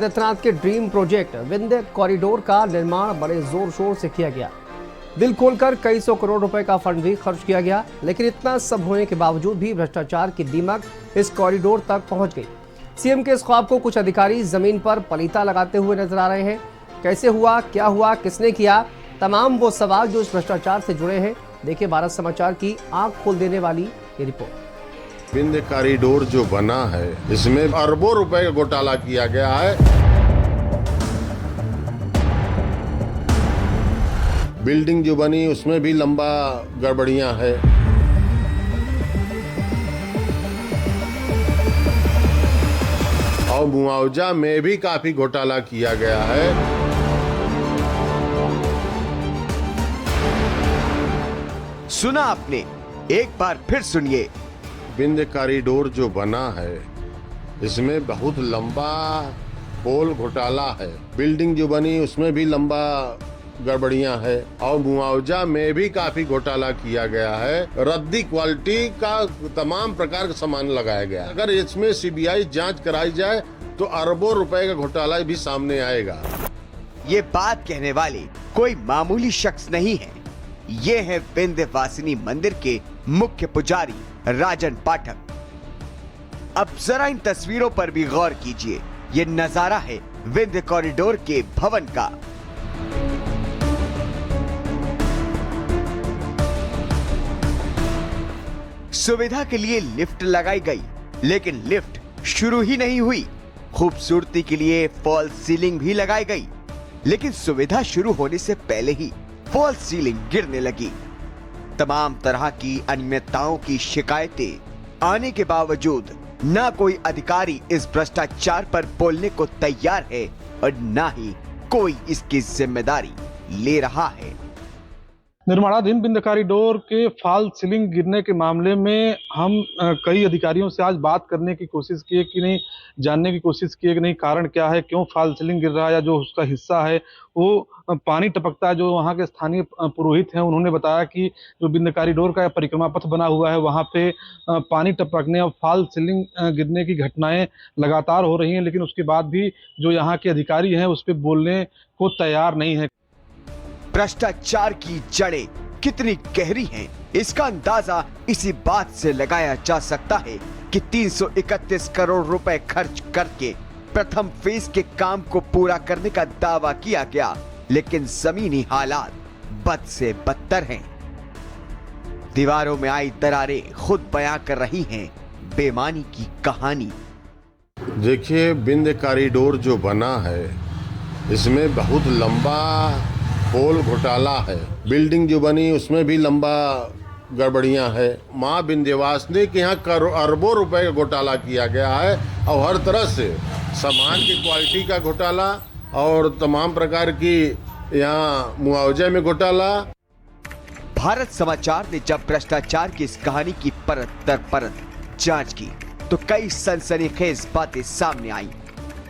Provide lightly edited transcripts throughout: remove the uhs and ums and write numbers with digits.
आदित्यनाथ के dream project Vindhya corridor का निर्माण बड़े जोर शोर से किया गया। दिल खोलकर कई सौ करोड़ रुपए का फंड भी खर्च किया गया, लेकिन इतना सब होने के बावजूद भी भ्रष्टाचार की दीमक इस कॉरिडोर तक पहुंच गई। सीएम के इस ख्वाब को कुछ अधिकारी जमीन पर पलीता लगाते हुए नजर आ रहे हैं। कैसे हुआ, क्या हुआ, किसने किया, तमाम वो सवाल जो इस भ्रष्टाचार से जुड़े हैं। देखिए भारत समाचार की आंख खोल देने वाली ये रिपोर्ट। विंध्य कॉरिडोर जो बना है, इसमें अरबों रुपए का घोटाला किया गया है। बिल्डिंग जो बनी उसमें भी लंबा गड़बड़ियां है। और मुआवजा में भी काफी घोटाला किया गया है। सुना आपने, एक बार फिर सुनिए। विंध्य कॉरिडोर जो बना है, इसमें बहुत लंबा पोल घोटाला है। बिल्डिंग जो बनी उसमें भी लंबा गड़बड़ियां है। और मुआवजा में भी काफी घोटाला किया गया है। रद्दी क्वालिटी का तमाम प्रकार का सामान लगाया गया है। अगर इसमें सीबीआई जांच कराई जाए तो अरबों रुपए का घोटाला भी सामने आएगा। ये बात कहने वाले कोई मामूली शख्स नहीं है। ये है विंध्यवासिनी मंदिर के मुख्य पुजारी राजन पाठक। अब जरा इन तस्वीरों पर भी गौर कीजिए। ये नजारा है विंध्य कॉरिडोर के भवन का। सुविधा के लिए लिफ्ट लगाई गई, लेकिन लिफ्ट शुरू ही नहीं हुई। खूबसूरती के लिए फॉल्स सीलिंग भी लगाई गई, लेकिन सुविधा शुरू होने से पहले ही फॉल्स सीलिंग गिरने लगी। तमाम तरह की अनियमितताओं की शिकायतें आने के बावजूद ना कोई अधिकारी इस भ्रष्टाचार पर बोलने को तैयार है और ना ही कोई इसकी जिम्मेदारी ले रहा है। निर्माणाधीन विंध्य कॉरिडोर के फॉल सीलिंग गिरने के मामले में हम कई अधिकारियों से आज बात करने की कोशिश किए कि नहीं, जानने की कोशिश किए कि नहीं कारण क्या है, क्यों फॉल सीलिंग गिर रहा है, या जो उसका हिस्सा है वो पानी टपकता है। जो वहाँ के स्थानीय पुरोहित हैं उन्होंने बताया कि जो विंध्य कॉरिडोर का परिक्रमा पथ बना हुआ है वहाँ पे पानी टपकने और फॉल सीलिंग गिरने की घटनाएं लगातार हो रही हैं, लेकिन उसके बाद भी जो यहाँ के अधिकारी हैं उस पर बोलने को तैयार नहीं है। भ्रष्टाचार की जड़ें कितनी गहरी हैं, इसका अंदाजा इसी बात से लगाया जा सकता है कि 331 करोड़ रुपए खर्च करके प्रथम फेज के काम को पूरा करने का दावा किया गया, लेकिन जमीनी हालात बद से बदतर हैं। दीवारों में आई दरारें खुद बयां कर रही हैं बेईमानी की कहानी। देखिए, विंध्य कॉरिडोर जो बना है, इसमें बहुत लंबा पोल घोटाला है। बिल्डिंग जो बनी उसमें भी लंबा गड़बड़ियां है। माँ विंध्यवासिनी के यहाँ अरबों रुपए का घोटाला किया गया है। और हर तरह से सामान की क्वालिटी का घोटाला और तमाम प्रकार की यहाँ मुआवजे में घोटाला। भारत समाचार ने जब भ्रष्टाचार की इस कहानी की परत दर परत जांच की तो कई सनसनीखेज बातें सामने आई।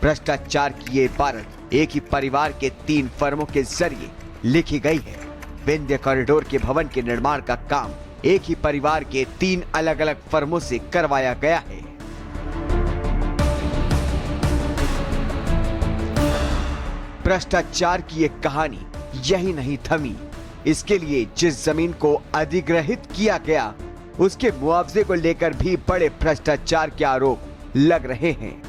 भ्रष्टाचार की ये इबारत एक ही परिवार के 3 फर्मों के जरिए लिखी गई है। विंध्य कॉरिडोर के भवन के निर्माण का काम एक ही परिवार के 3 अलग अलग फर्मों से करवाया गया है। भ्रष्टाचार की एक कहानी यही नहीं थमी। इसके लिए जिस जमीन को अधिग्रहित किया गया उसके मुआवजे को लेकर भी बड़े भ्रष्टाचार के आरोप लग रहे हैं।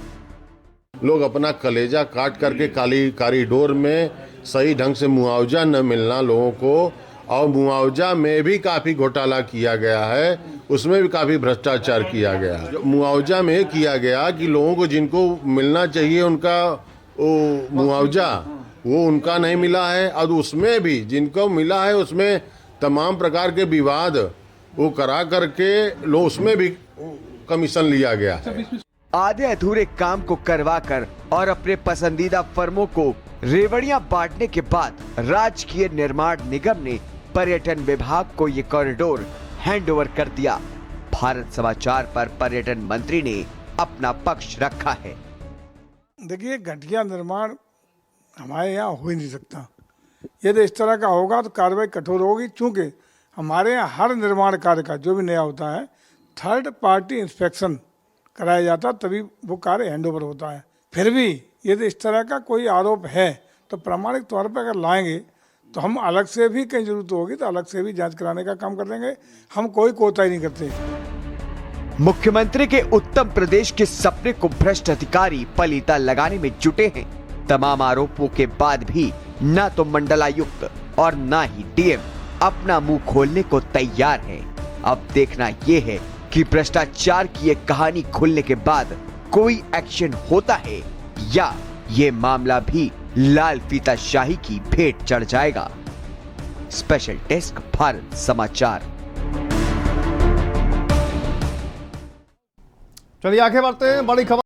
लोग अपना कलेजा काट करके कॉरिडोर में सही ढंग से मुआवजा न मिलना लोगों को, और मुआवजा में भी काफी घोटाला किया गया है, उसमें भी काफी भ्रष्टाचार किया गया है। मुआवजा में किया गया कि लोगों को जिनको मिलना चाहिए उनका वो मुआवजा वो उनका नहीं मिला है, और उसमें भी जिनको मिला है उसमें तमाम प्रकार के विवाद वो करा करके लोग उसमें भी कमीशन लिया गया है। आधे अधूरे काम को करवाकर और अपने पसंदीदा फर्मों को रेवड़ियां बांटने के बाद राजकीय निर्माण निगम ने पर्यटन विभाग को ये कॉरिडोर हैंडओवर कर दिया। भारत समाचार पर पर्यटन मंत्री ने अपना पक्ष रखा है। देखिए, घटिया निर्माण हमारे यहाँ हो ही नहीं सकता। यदि इस तरह का होगा तो कार्रवाई कठोर होगी, क्योंकि हमारे यहाँ हर निर्माण कार्य का जो भी नया होता है थर्ड पार्टी इंस्पेक्शन कराया जाता, तभी वो कार्य हैंडओवर होता है। फिर भी यदि इस तरह का कोई आरोप है तो प्रामाणिक तौर पर अगर लाएंगे तो हम अलग से भी कहीं जरूरत होगी तो अलग से भी जांच कराने का काम कर देंगे। हम कोई कोताही नहीं करते। मुख्यमंत्री के उत्तम प्रदेश के सपने को भ्रष्ट अधिकारी पलीता लगाने में जुटे हैं। तमाम आरोपों के बाद भी न तो मंडलायुक्त और न ही डीएम अपना मुंह खोलने को तैयार है। अब देखना यह है कि भ्रष्टाचार की ये कहानी खुलने के बाद कोई एक्शन होता है या ये मामला भी लाल फीताशाही की भेंट चढ़ जाएगा। स्पेशल डेस्क, भारत समाचार। चलिए आगे बढ़ते हैं बड़ी खबर।